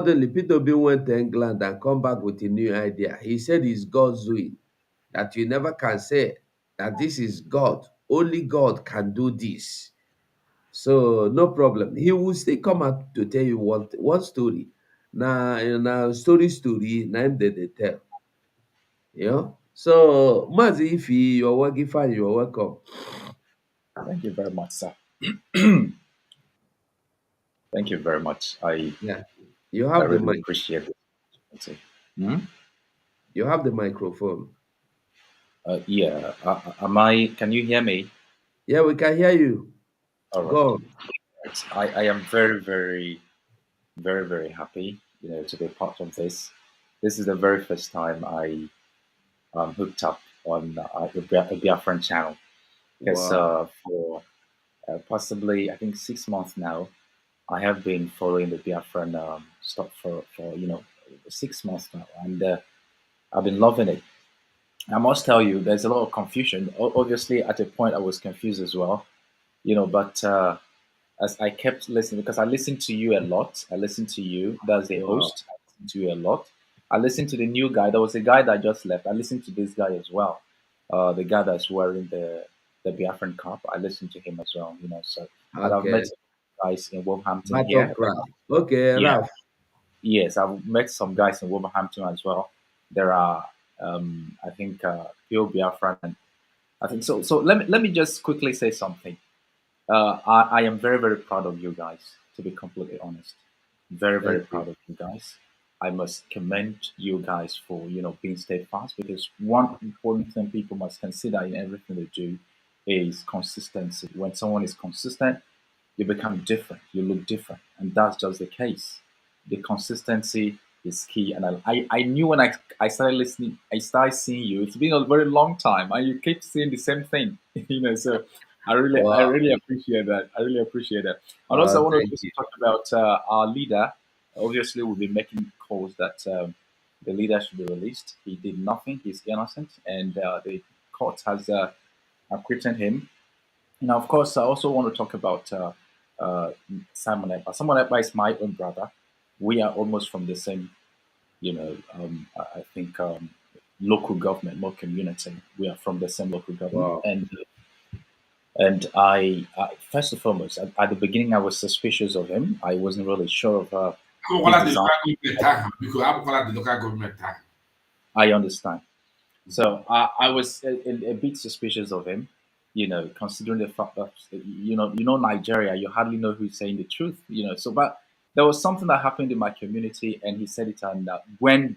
Suddenly, Peter Obi went to England and come back with a new idea. He said it's God's will, that you never can say that this is God. Only God can do this. So no problem. He will still come out to tell you one story. Now story, name they tell. You know. So Mazi, if you're working fine, you're welcome. Thank you very much, sir. Thank you very much. Yeah. You I have the really mic. appreciate it. Hmm? You have the microphone. Yeah. Am I? Can you hear me? Yeah, we can hear you. All right. Go on. I am very, very, very, very happy, to be part of this. This is the very first time I hooked up on a Biafran channel because Wow. for possibly I think 6 months now, I have been following the Biafran stuff for 6 months now, and I've been loving it. I must tell you, there's a lot of confusion. Obviously, at a point, I was confused as well, but as I kept listening, because I listened to you a lot, I listened to you, that's the Wow. host, I listened to you a lot. I listened to the new guy. There was a guy that just left. I listened to this guy as well, the guy that's wearing the Biafran cap. I listened to him as well, So, and I've met Okay. some guys in Wolverhampton Battle here. cry. Okay, Yeah, Ralph. yes, I've met some guys in Wolverhampton as well. There are, I think, Pure Biafran, and I think so. So let me just quickly say something. I am very, very proud of you guys, to be completely honest. Very, very Thank you. proud of you guys. I must commend you guys for, being steadfast, because one important thing people must consider in everything they do is consistency. When someone is consistent, you become different, you look different. And that's just the case. The consistency is key. And I knew when I started listening, I started seeing you. It's been a very long time and you keep saying the same thing. So I Wow. really appreciate that. I really appreciate that. And also I want to Thank just you. talk about our leader. Obviously we'll be making calls that the leader should be released. He did nothing, he's innocent, and the court has acquitted him. Now, of course, I also want to talk about uh, Simon Ekpa. Simon Ekpa is my own brother. We are almost from the same, I think, local government, more community. We are from the same local government. Wow. And I first and foremost, at the beginning, I was suspicious of him. I wasn't really sure of his Abụkwala the design. local government ahụ biko abụkwala the local government ahụ. I understand. So I was a bit suspicious of him, considering the fact that Nigeria, you hardly know who's saying the truth, So, but there was something that happened in my community, and he said it, and when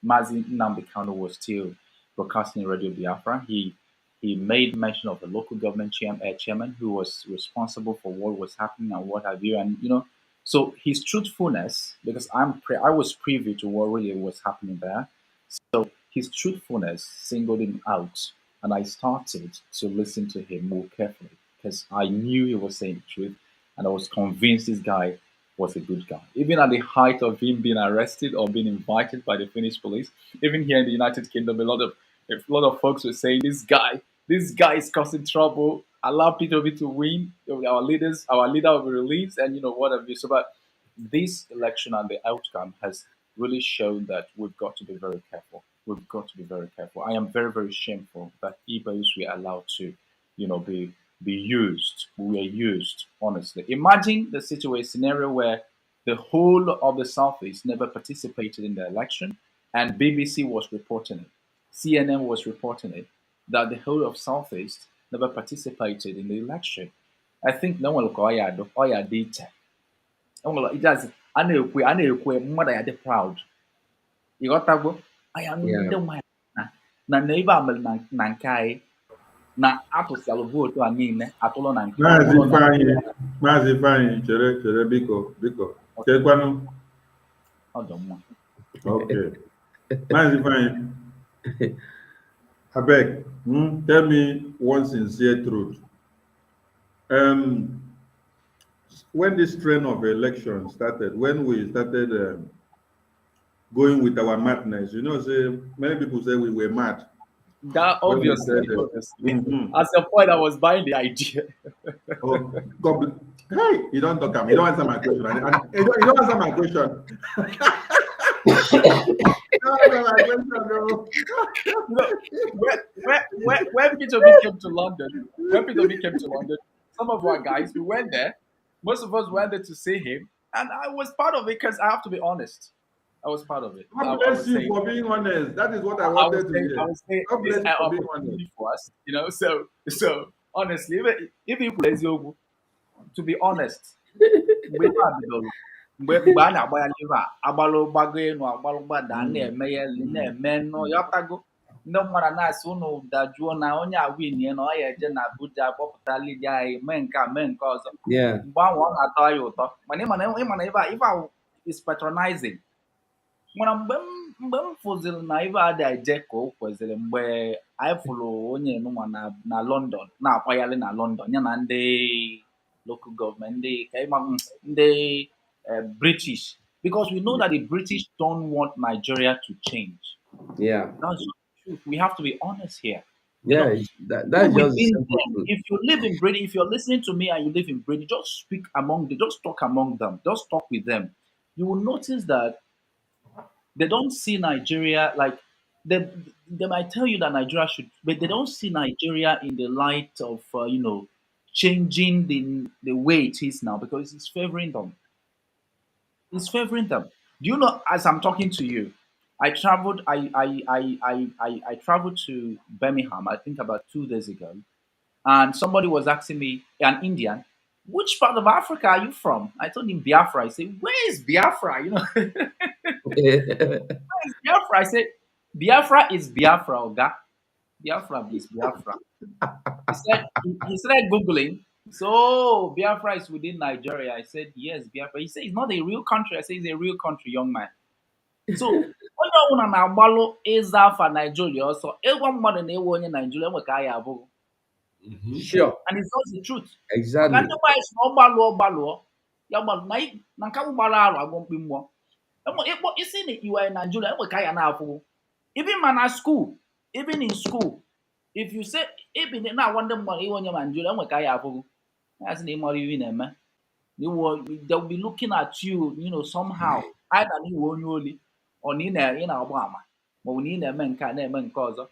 Mazi Nnamdi Kanu was still broadcasting Radio Biafra, he made mention of the local government chairman who was responsible for what was happening and what have you, and so his truthfulness, because I was privy to what really was happening there. So his truthfulness singled him out, and I started to listen to him more carefully because I knew he was saying the truth, and I was convinced this guy was a good guy. Even at the height of him being arrested or being invited by the Finnish police, even here in the United Kingdom, a lot of folks were saying this guy is causing trouble. Allow Peter Obi to win. Our leader will be released, and whatever. So, but this election and the outcome has really shown that we've got to be very careful. We've got to be very careful. I am very, very shameful that Igbos were allowed to, be used. We were used, honestly. Imagine the situation scenario where the whole of the Southeast never participated in the election, and BBC was reporting it. CNN was reporting it, that the whole of Southeast never participated in the election. I think no one will call it data. It does. A na-ekwe mmadụ ya dị proud. Ịghọtago? Anyị anụghị Yeah. ndị mmadụ na ebe a mere na nke anyị na atụsịalụ vootu a niile atụlụ na nke ọ Maazị bụrụ na Ifeanyị, Maazị Ifeanyị, chere biko, biko. Kekwanụ. ọ dị mma. Okay. Maazị Ifeanyị, abeg, tell me one sincere truth. When this trend of election started, when we started going with our madness, say many people say we were mad. That When we obviously, said, obviously. At some point I was buying the idea. oh, God, Hey, you don't talk. You don't answer my question. You don't answer my question. No. You know, when Peter B came to London, some of our guys, we went there. Most of us went there to see him, and I was part of it because I have to be honest. I was part of it. I God bless was you saying, for being honest. That is what I I was wanted to saying, I hear. was saying, God this bless is you an for being honest. opportunity for us, you know. So honestly, if you play Zogu, to be honest, mgbe ife a bidoro mgbe a na-agba ya live a agbalụ gbago elu agbalụ gbada na-eme ya na-eme nnọọ yọtago ndị mmadụ na-asị ụnụ dajuo na onye a win na ọ ya eje na Abuja kpọpụta lidi anyị mee nke a mee nke ọzọ Yeah. mgbe ahụ ọ na-atọ ya ụtọ mana ịma na ife a is patronizing mana mgbe m fụziri na ife a dị eje ka o kweziri mgbe anyị fụrụ onye nụnwa na London na-akwagharị na London ya na ndị local government, the British, because we know that the British don't want Nigeria to change. Yeah. That's the truth. We have to be honest here. They Yeah. don't. That's Even just the within simple them, truth. if you live in Britain, if you're listening to me and you live in Britain, just speak among them, just talk among them, just talk with them. You will notice that they don't see Nigeria like they they might tell you that Nigeria should, but they don't see Nigeria in the light of changing the way it is now because it's favoring them. It's favoring them. Do you know? As I'm talking to you, I traveled. I traveled to Birmingham. I think about 2 days ago, and somebody was asking me, an Indian, which part of Africa are you from? I told him Biafra. I said, where is Biafra? Biafra. I said, Biafra is Biafra, Oga. Biafra is Biafra. He started Googling. So Biafra is within Nigeria. I said, yes, Biafra. He said, it's not a real country. I said, it's a real country, young man. So onye ọbụla na-agbalụ ịza afa Nigeria ọsọ ịgwa mmadụ na ewe onye Nigeria enwe ka a ya abụghị. Sure. And it's not the truth. Exactly. Maka ndị mmadụ si na ọ gbalụọ ya gbalụ na nke ahụ gbara arụ agwọ mkpi mmụọ. Ịkpọ isi na iwe Nigeria enwe ka a ya na-afụghị. Even man at school, even in school, if you say even na wonder mmadụ iwe onye Nigeria enwe ka a ya abụghị. Ya sị na ịmara iwe na-eme. They'll be looking at you, somehow. Either you onye oli or na ị na-agba ama ma ọ bụ na ị na-eme nke a na-eme nke ọzọ.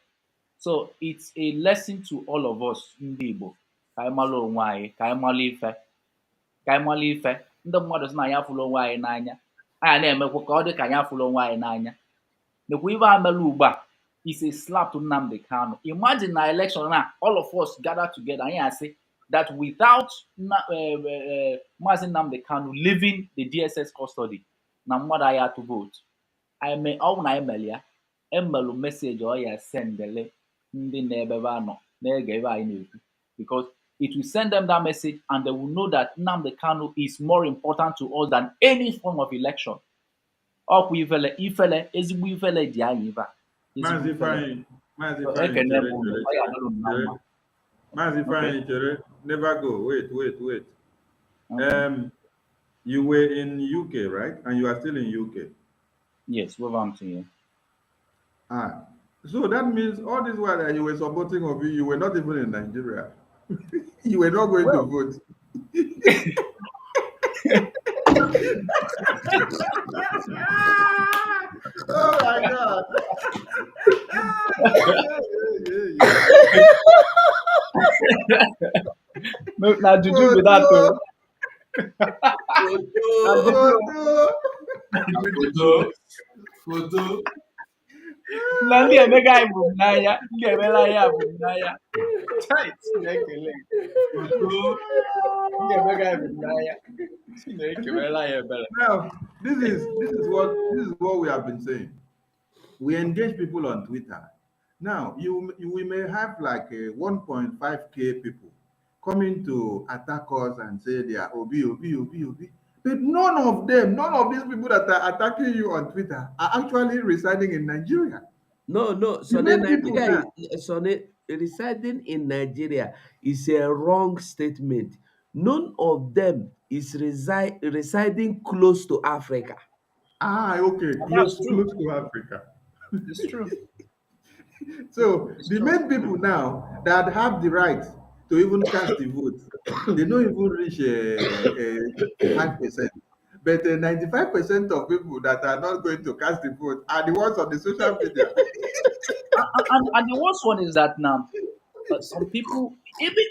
So it's a lesson to all of us ndị Igbo ka anyị mara onwe anyị ka anyị mara ife ndị mmadụ sị na anyị afụla onwe anyị n'anya anyị na-emekwa ka ọ dị ka anyị afụla onwe anyị n'anya nekwa ife a mere ugbu a is a slap to Nnamdi Kanu. Imagine na election na all of us gather together anyị asị that without Mazi Nnamdi Kanu leaving the DSS custody na mmadụ anyị atụ vote ọ bụ na anyị mere ya emelụ meseji ọ ya sendele ndị na-ebebe anọ na-ege ebe anyị na-ekwu because it will send them that message and they will know that Nnamdi Kanu is more important to us than any form of election. Ọkwa ifele ezigbo ifele dị anyị ebe a. Mazi Ifeanyi chere, never go. Wait. You were in UK, right? And you are still in UK. Yes, Wolverhampton. So that means all this while that you were supporting Obi, you were not even in Nigeria. You were not going to vote. Oh my God. No, now juju with that though. Photo. Na ndị emega anyị bụ n'anya, ndị emela anyị bụ n'anya. Tight, Chinekele. Ndị emega anyị bụ n'anya. Chinekele anyị ebere. Now, this is what we have been saying. We engage people on Twitter. Now, we may have like 1.5k people coming to attack us and say they are Obi. But none of these people that are attacking you on Twitter are actually residing in Nigeria. No. So residing in Nigeria is a wrong statement. None of them is residing close to Africa. Okay. Close to Africa. It's true. So the main people now that have the right to even cast the vote. They don't even reach 5%. But 95% of people that are not going to cast the vote are the ones on the social media. And the worst one is that now some people, even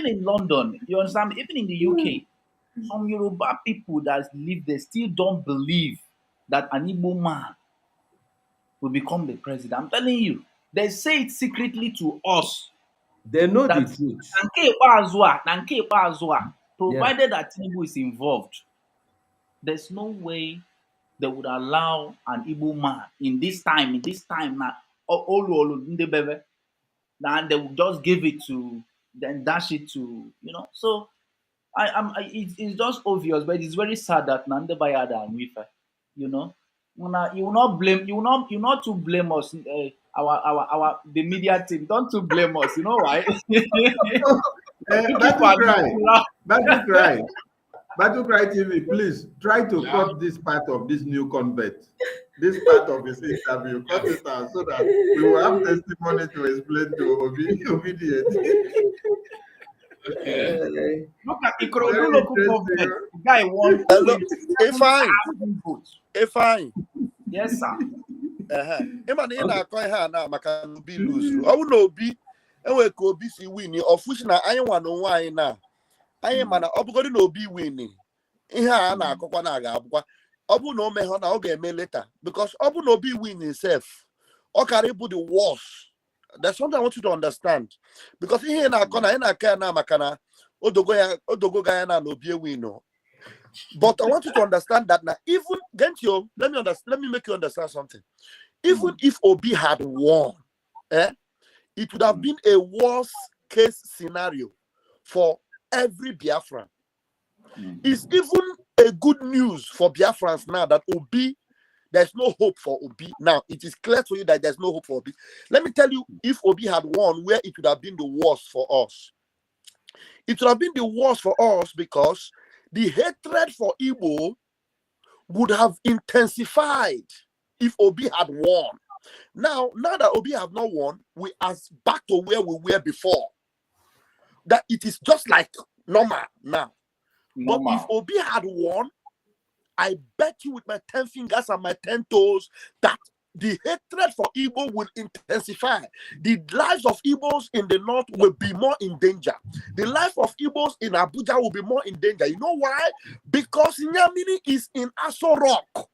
in London, you understand, even in the UK, some Yoruba people that live there still don't believe that an Igbo man will become the president. I'm telling you, they say it secretly to us They know the that truth. na nke ikpeazụ a, Yeah. provided that Tinubu is involved, there's no way they would allow an Igbo man in this time now, olu ndị bebe, and they will just give it to, then dash it to, So it's just obvious, but it's very sad that Nande Bayada and Wifa, you know. You will not blame, you not to blame us, the media team. Don't to blame us. You know why? Battle Cry. Battle Cry. Battle Cry TV, please try to Yeah. cut this part of this new convert. This part of his interview. Cut it out so that we will have testimony to explain to Obidient. Look at Ikorodu Very local interesting. government. The guy won Hello, 27,000 votes. Ifeanyi. Yes, sir. Ịma na ị na-akọ ihe a na maka na Obi lose. Ọ bụ na Obi enwere ka Obi si win ọfụchi na anyị nwa na onwe anyị na anyị mana ọ bụgodị na Obi win ihe a na-akọkwa na ga-abụkwa ọ bụ na o meghe na ọ ga-eme later because ọ bụ na Obi win himself ọ kara ịbụ the worst. There's something I want you to understand because ihe na-akọ na ị na-aka ya na maka na odogo ga ya na Obi win. But I want you to understand that now, even Gentio, let me make you understand something. Even if Obi had won, it would have been a worst case scenario for every Biafran. It's even a good news for Biafrans now that Obi, there's no hope for Obi. Now, it is clear to you that there's no hope for Obi. Let me tell you, if Obi had won, where it would have been the worst for us. It would have been the worst for us because the hatred for Igbo would have intensified if Obi had won. Now that Obi have not won, we are back to where we were before. That it is just like normal now. But if Obi had won, I bet you with my 10 fingers and my 10 toes that the hatred for Igbo will intensify. The lives of Igbos in the north will be more in danger. The life of Igbos in Abuja will be more in danger. You know why? Because Nyamini is in Aso Rock.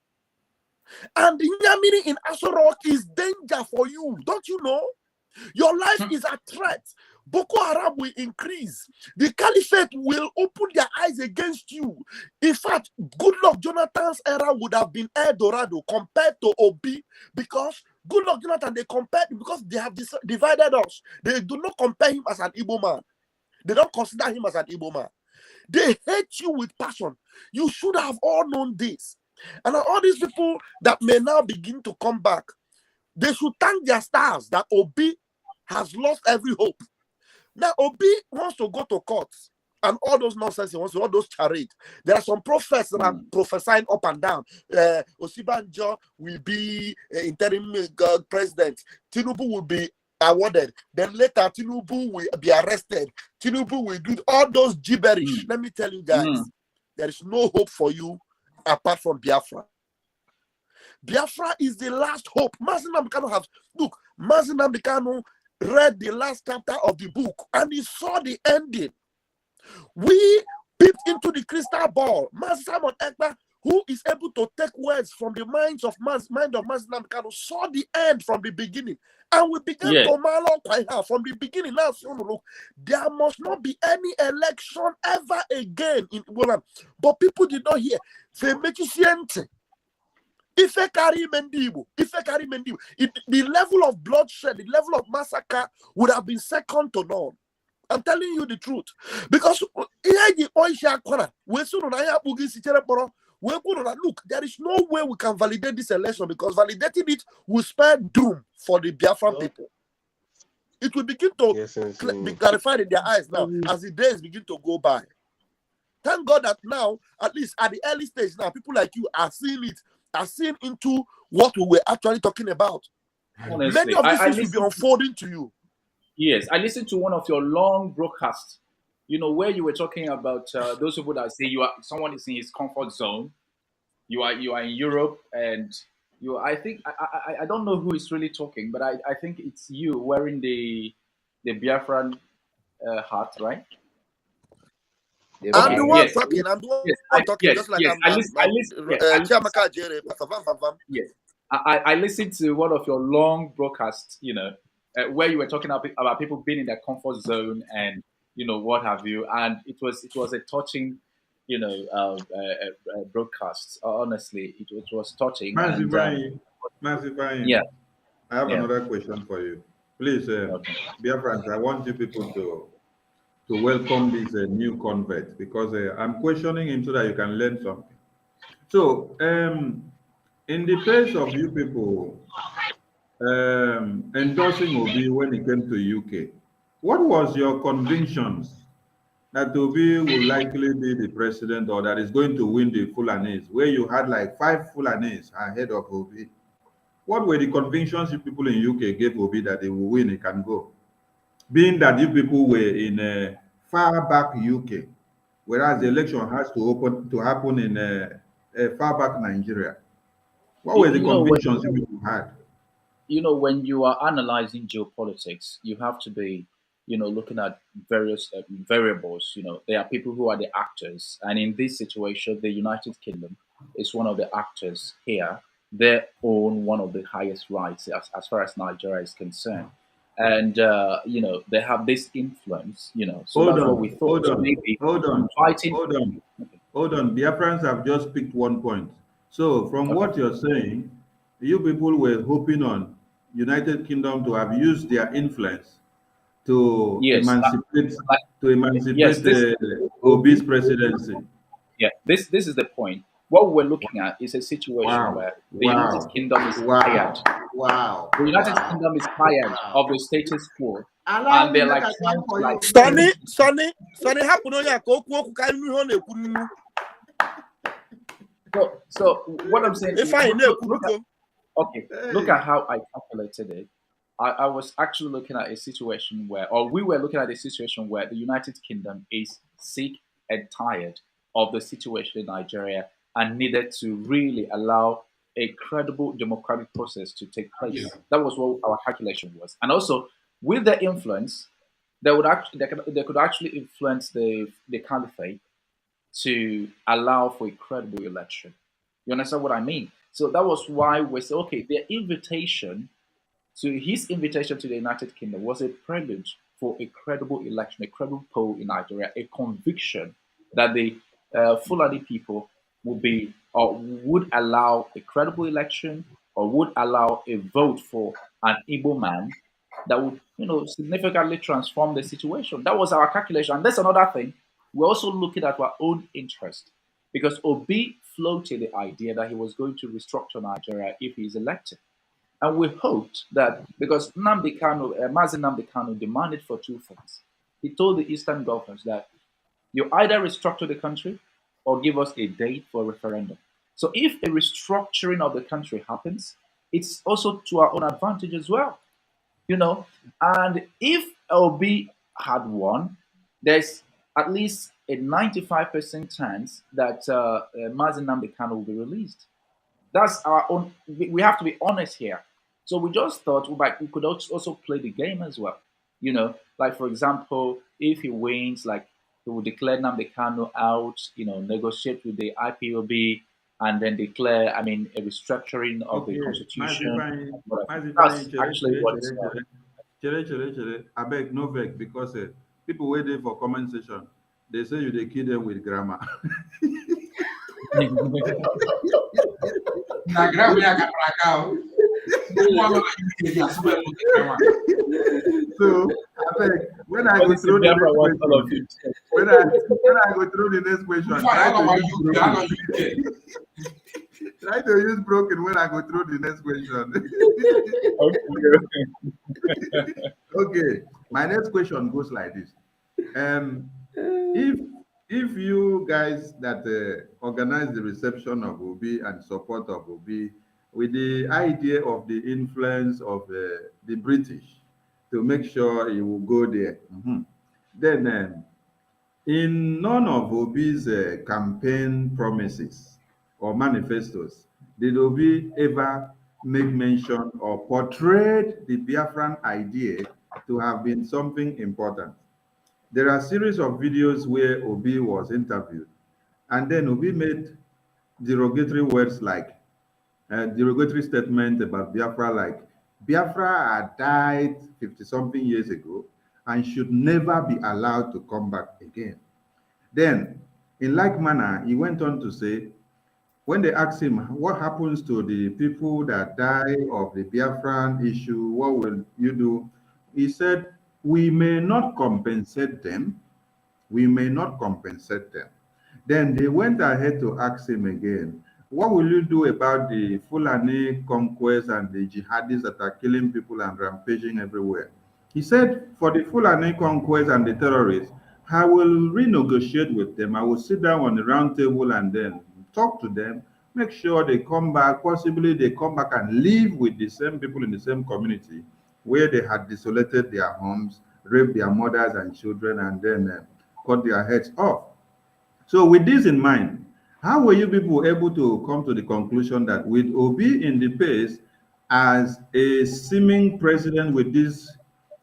And Nyamini in Aso Rock is danger for you. Don't you know? Your life is a threat. Boko Haram will increase. The caliphate will open their eyes against you. In fact, Goodluck Jonathan's era would have been El Dorado compared to Obi because Goodluck Jonathan, they compared because they have divided us. They do not compare him as an Igbo man. They don't consider him as an Igbo man. They hate you with passion. You should have all known this. And all these people that may now begin to come back, they should thank their stars that Obi has lost every hope. Now, Obi wants to go to court and all those nonsense, he wants to, all those charades. There are some prophets that are prophesying up and down. Osibanjo will be interim president. Tinubu will be awarded. Then later, Tinubu will be arrested. Tinubu will do all those gibberish. Let me tell you guys, there is no hope for you apart from Biafra. Biafra is the last hope. Mazi Nnamdi Kanu has, look, Mazi Nnamdi Kanu read the last chapter of the book and he saw the ending. We peeped into the crystal ball. Mazi Simon Ekpa, who is able to take words from the mind of Mazi Nnamdi Kanu, saw the end from the beginning. And we began to malo from the beginning. Now, look, there must not be any election ever again in Woland. But people did not hear. If a carry Mendibu, the level of bloodshed, the level of massacre would have been second to none. I'm telling you the truth. Because look, there is no way we can validate this election because validating it will spare doom for the Biafran people. It will begin to be clarified in their eyes now as the days begin to go by. Thank God that now, at least at the early stage now, people like you are seeing it, are seeing into what we were actually talking about. Honestly, many of these things will be unfolding to you. Yes, I listened to one of your long broadcasts. Where you were talking about those people that say someone is in his comfort zone. You are in Europe, and I think I don't know who is really talking, but I think it's you wearing the Biafran hat, right? I'm Okay. the one Yes. talking. I'm the Yes. one talking. Just like Yes. I'm I I'm, listen. I I'm listen. Yes. Chiamaka Jere, Papa Vam Vam. Yes. I listened to one of your long broadcasts. Where you were talking about people being in their comfort zone and what have you, and it was a touching, broadcast. Honestly, it was touching, and Massive, yeah, I have yeah. another question for you. Please, Okay. dear friends, I want you people to welcome this new convert because I'm questioning him so that you can learn something. So, in the face of you people endorsing Obi when he came to UK, what was your convictions that Obi will likely be the president or that is going to win the Fulanese, where you had like 5 Fulanese ahead of Obi? What were the convictions you people in UK gave Obi that they will win, he can go? Being that you people were in far back UK, whereas the election has to happen in far back Nigeria. What You, were the you know when convictions you people had? when you are analyzing geopolitics, you have to be, looking at various variables. There are people who are the actors, and in this situation, the United Kingdom is one of the actors here. They own one of the highest rights as far as Nigeria is concerned, and they have this influence. So Hold that's what we on, thought. hold on, Maybe hold on, inviting. hold on, hold on. Biafrans have just picked one point. So from Okay. what you're saying, you people were hoping on United Kingdom to have used their influence to Yes. emancipate Like, yes. Obi's presidency. Yeah, this is the point. What we're looking at is a situation Wow, where the United wow, Kingdom is tired. wow, wow, The United wow, Kingdom is tired wow. of the status quo, Allow and me they're make like a trying time to for like. you Sonny, first. happen on ya ka okwu ka nnu ihe ọ na-ekwu nnu. So what I'm saying, If I na-ekwu look at, biko. okay, look Hey, at how I calculated it. I was actually looking at a situation where, or we were looking at a situation where the United Kingdom is sick and tired of the situation in Nigeria and needed to really allow a credible democratic process to take Yeah. place. That was what our calculation was. And also, with their influence, they could actually influence the caliphate to allow for a credible election. You understand what I mean? So that was why we said, okay, his invitation to the United Kingdom was a prelude for a credible election, a credible poll in Nigeria, a conviction that the Fulani people would be or would allow a credible election or would allow a vote for an Igbo man that would, significantly transform the situation. That was our calculation. And that's another thing. We're also looking at our own interest because Obi floated the idea that he was going to restructure Nigeria if he's elected. And we hoped that because Mazi Nnamdi Kanu demanded for two things. He told the Eastern governors that you either restructure the country or give us a date for a referendum. So if a restructuring of the country happens, it's also to our own advantage as well, you know. And if LB had won, there's at least a 95% chance that Mazi Nnamdi Kanu will be released. That's our own. We have to be honest here. So we just thought we could also play the game as well. Like for example, if he wins, like he will declare Nnamdi Kanu out. Negotiate with the IPOB, and then declare, a restructuring of the okay, constitution. Mazify, That's actually what it's. I beg no vex because people waiting for comment section. They say you they kill them with grammar. Na grama ya kapraka. One of you can super look at grama. So I beg when I go Honestly, through the Biafra next wants all of question, you. when I go through the next question, How long are you? How long you get? try to use broken when I go through the next question. Okay. Okay, my next question goes like this. Um, if you guys that organize the reception of Obi and support of Obi with the idea of the influence of the British to make sure he will go there. Then, in none of Obi's campaign promises or manifestos did Obi ever make mention or portrayed the Biafran idea to have been something important. There are a series of videos where Obi was interviewed, and then Obi made derogatory words like derogatory statement about Biafra, like Biafra had died 50-something years ago and should never be allowed to come back again. Then, in like manner, he went on to say, when they asked him, what happens to the people that die of the Biafran issue, what will you do? He said, we may not compensate them. We may not compensate them. Then they went ahead to ask him again, what will you do about the Fulani conquest and the jihadis that are killing people and rampaging everywhere? He said, for the Fulani conquest and the terrorists, I will renegotiate with them. I will sit down on the round table and then talk to them, make sure they come back, possibly they come back and live with the same people in the same community where they had desolated their homes, raped their mothers and children, and then cut their heads off. So with this in mind, how were you people able to come to the conclusion that with Obi in the pace as a seeming president with this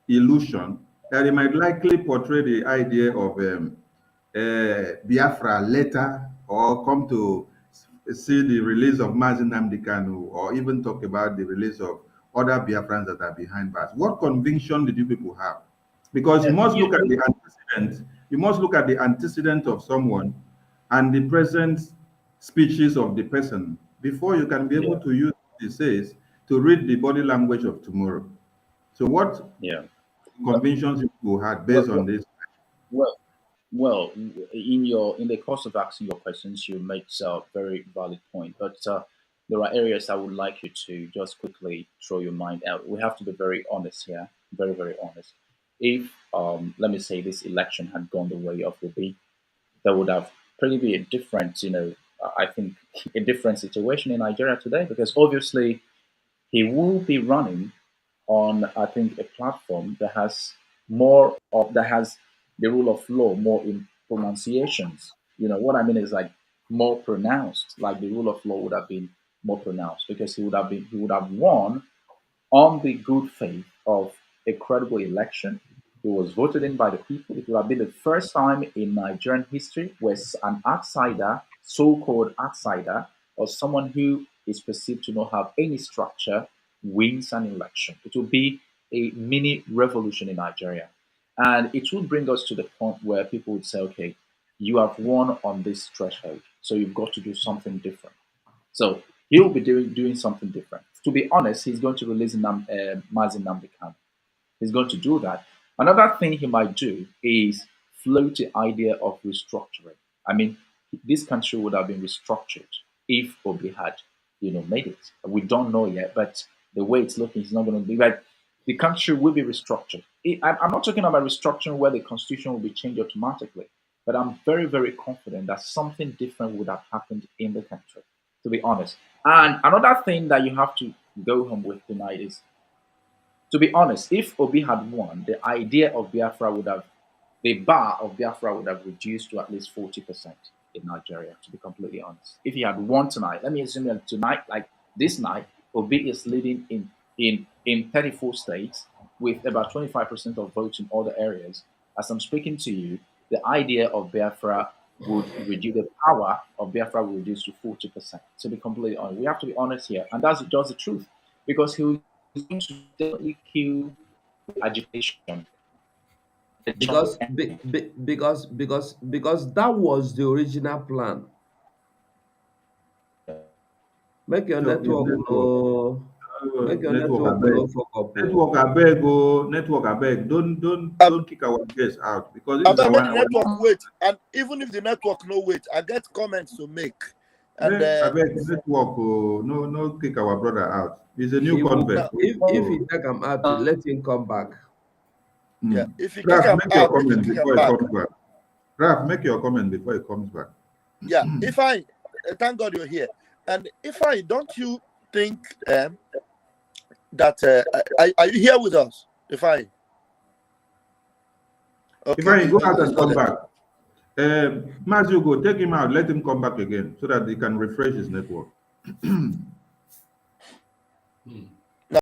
illusion, that he might likely portray the idea of Biafra later, or come to see the release of Mazi Nnamdi Kanu, or even talk about the release of other Biafrans that are behind bars? What conviction did you people have? Because you must look at the antecedent. You must look at the antecedent of someone and the present speeches of the person before you can be able to use what he says to read the body language of tomorrow. So what convictions you had based on this? Well, in the course of asking your questions, you make a very valid point. But there are areas I would like you to just quickly throw your mind out. We have to be very honest here, very, very honest. If let me say this election had gone the way of Obi, there would have probably be a different, I think a different situation in Nigeria today, because obviously he will be running on, I think, a platform that has that has the rule of law more in pronunciations. What I mean is like more pronounced, like the rule of law would have been more pronounced, because he would have won on the good faith of a credible election. He was voted in by the people. It would have been the first time in Nigerian history where an outsider, so-called outsider, or someone who is perceived to not have any structure, wins an election. It will be a mini revolution in Nigeria. And it will bring us to the point where people would say, okay, you have won on this threshold, so you've got to do something different. So he'll be doing something different. To be honest, he's going to release Mazi Nnamdi Kanu. He's going to do that. Another thing he might do is float the idea of restructuring. I mean, this country would have been restructured if Obi had, made it. We don't know yet, but the way it's looking, it's not going to be like the country will be restructured. I'm not talking about restructuring where the constitution will be changed automatically, but I'm very, very confident that something different would have happened in the country, to be honest. And another thing that you have to go home with tonight is, to be honest, if Obi had won, the idea of Biafra the bar of Biafra would have reduced to at least 40% in Nigeria, to be completely honest. If he had won tonight, let me assume that tonight, like this night, Obi is leading in 34 states with about 25% of votes in other areas. As I'm speaking to you, the idea of Biafra would reduce, the power of Biafra will reduce to 40%. To be completely honest, we have to be honest here, and that's just the truth, because he will going to definitely kill agitation. Because that was the original plan. Make your network no. Make your network no fuck up. Network abeg. Don't kick our guests out, because this is Make the our network wait, and even if the network no wait, I get comments to make. And abeg network, no kick our brother out. He's a new convert. If he take him out, let him come back. Yeah, if you Raf, kick him make your out, comment kick before him he back. comes back. Raf, make your comment before he comes back. Yeah, if I thank God you're here. And if I don't you think that are you here with us? If I Okay. If I go out and come back, Mazi, go take him out, let him come back again so that he can refresh his network.